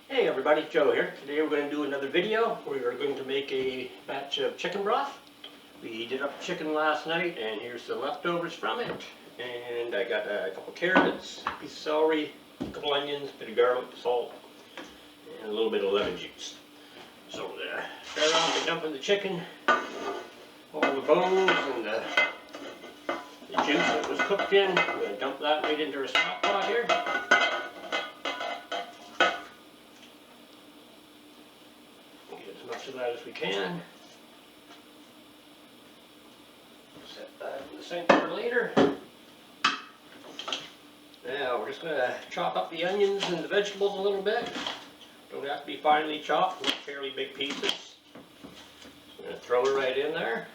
Hey everybody, Joe here. Today we're going to do another video. We are going to make a batch of chicken broth. We did up chicken last night and here's the leftovers from it. And I got a couple carrots, a piece of celery, a couple onions, a bit of garlic, salt, and a little bit of lemon juice. So start off by dumping the chicken, all the bones and the juice that was cooked in. I'm going to dump that right into our stock pot here. As much of that as we can. Set that in the sink for later. Now we're just going to chop up the onions and the vegetables a little bit. Don't have to be finely chopped, fairly big pieces. Just going to throw it right in there.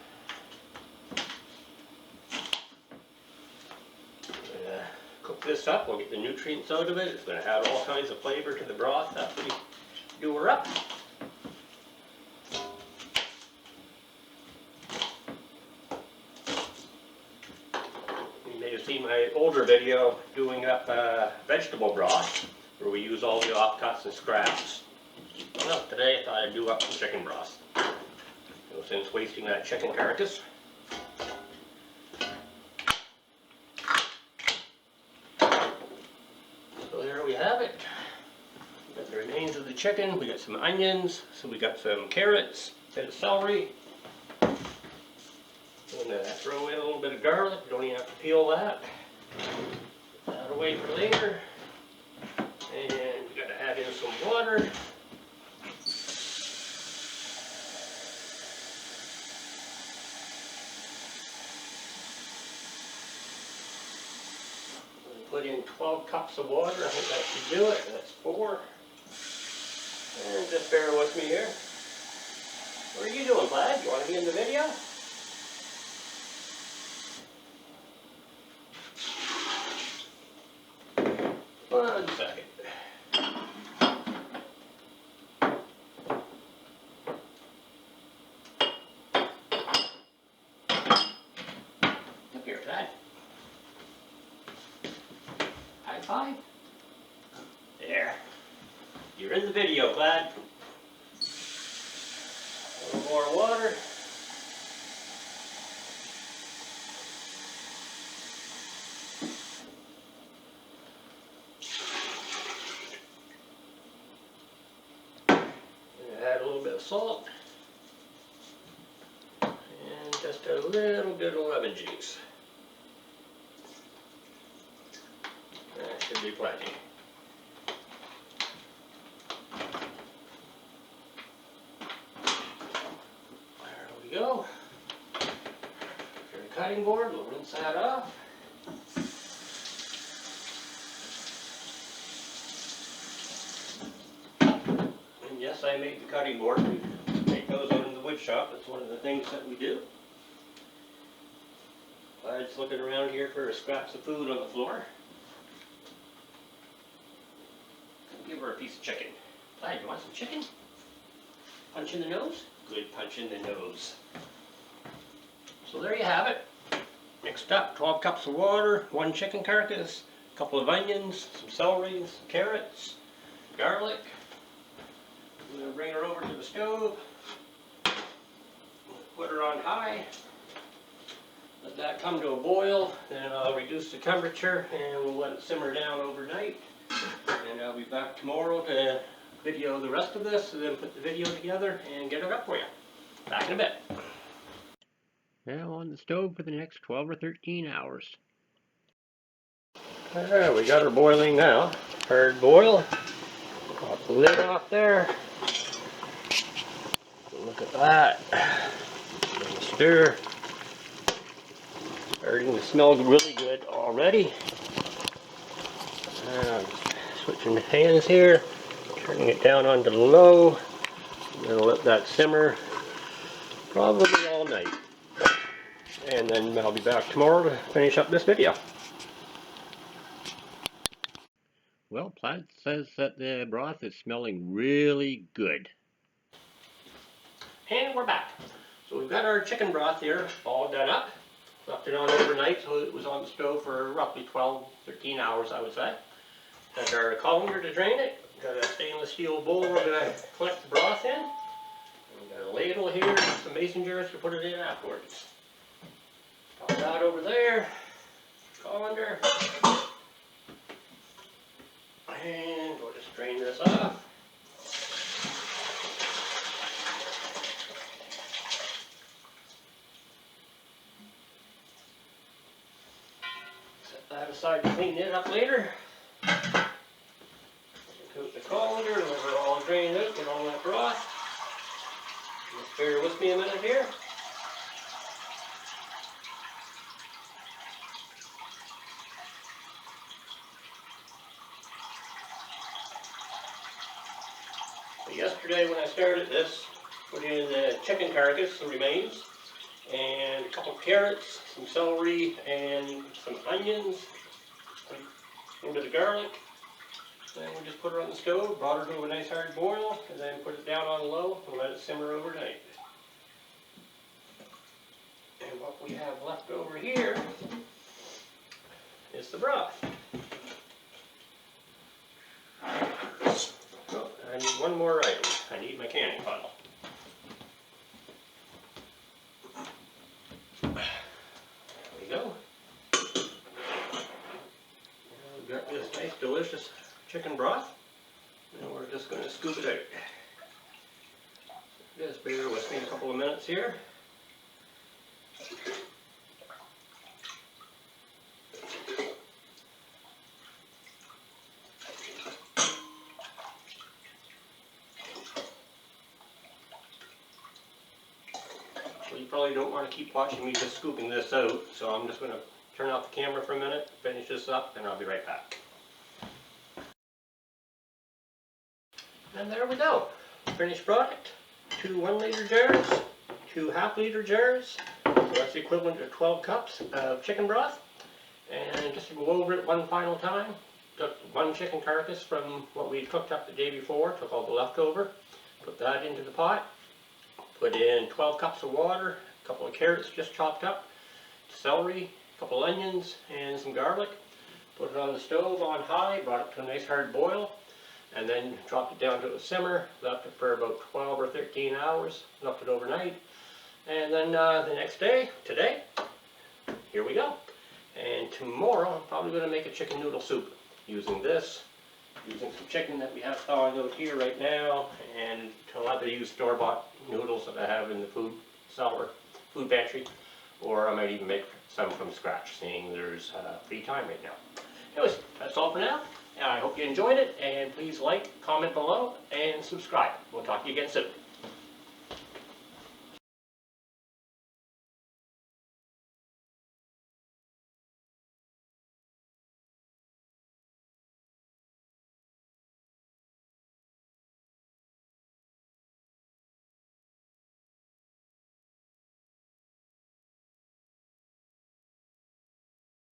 Cook this up, we'll get the nutrients out of it. It's going to add all kinds of flavor to the broth after we do her up. See my older video doing up vegetable broth where we use all the offcuts and scraps. Well, today I thought I'd do up some chicken broth. So since wasting that chicken carcass. So there we have it. We got the remains of the chicken, we got some onions, so we got some carrots, a bit of celery. I'm going to throw in a little bit of garlic, you don't even have to peel that. Put that away for later. And we got to add in some water. Put in 12 cups of water, I think that should do it. That's 4. And just bear with me here. What are you doing, Plaid? You want to be in the video? 1 second. Up here, Plaid. High five. There. You're in the video, Plaid. A little more water. Add a little bit of salt and just a little bit of lemon juice. That should be plenty. There we go. For the cutting board, we'll rinse that off. Yes, I made the cutting board. We make those out in the wood shop. That's one of the things that we do. I'm just looking around here for scraps of food on the floor. Give her a piece of chicken. Clyde, you want some chicken? Punch in the nose? Good punch in the nose. So there you have it. Mixed up 12 cups of water, 1 chicken carcass, a couple of onions, some celery, some carrots, garlic. I'm going to bring her over to the stove, put her on high, let that come to a boil, then I'll reduce the temperature and we'll let it simmer down overnight. And I'll be back tomorrow to video the rest of this and then put the video together and get it up for you. Back in a bit. Now on the stove for the next 12 or 13 hours. There, we got her boiling now. Hard boil. Pop the lid off there. Look at that. Stir. Starting to smell really good already. Switching hands here. Turning it down onto low. I'm going to let that simmer probably all night. And then I'll be back tomorrow to finish up this video. Well, Plaid says that the broth is smelling really good. And we're back. So we've got our chicken broth here all done up. Left it on overnight, so it was on the stove for roughly 12, 13 hours, I would say. Got our colander to drain it. Got a stainless steel bowl we're going to collect the broth in. We've got a ladle here, some mason jars to put it in afterwards. Pop that over there, colander, and we'll just drain this off. Set that aside to clean it up later. Coat the colander, let it all drain out, get all that broth. Just bear with me a minute here. Yesterday when I started this, put in the chicken carcass, the remains, and a couple of carrots, some celery, and some onions, a little bit of garlic. Then we just put her on the stove, brought her to a nice hard boil, and then put it down on low and let it simmer overnight. And what we have left over here is the broth. Oh, I need one more item. I need my canning funnel. There we go. Now we've got this nice, delicious chicken broth. And we're just going to scoop it out. Just bear with me a couple of minutes here. Well, you probably don't want to keep watching me just scooping this out, so I'm just going to turn off the camera for a minute, finish this up, and I'll be right back. And there we go. Finished product. 2 1-liter jars, 2 half-liter jars. So that's the equivalent of 12 cups of chicken broth. And just to go over it one final time, took 1 chicken carcass from what we cooked up the day before, took all the leftover, put that into the pot, put in 12 cups of water, a couple of carrots just chopped up, celery, a couple of onions, and some garlic. Put it on the stove on high, brought it to a nice hard boil, and then dropped it down to a simmer, left it for about 12 or 13 hours, left it overnight, and then the next day, today, here we go. And tomorrow I'm probably going to make a chicken noodle soup using this, using some chicken that we have thawing out here right now, and I'll either use store-bought noodles that I have in the food cellar, food pantry, or I might even make some from scratch, seeing there's free time right now. Anyways, that's all for now. I hope you enjoyed it, and please like, comment below, and subscribe. We'll talk to you again soon.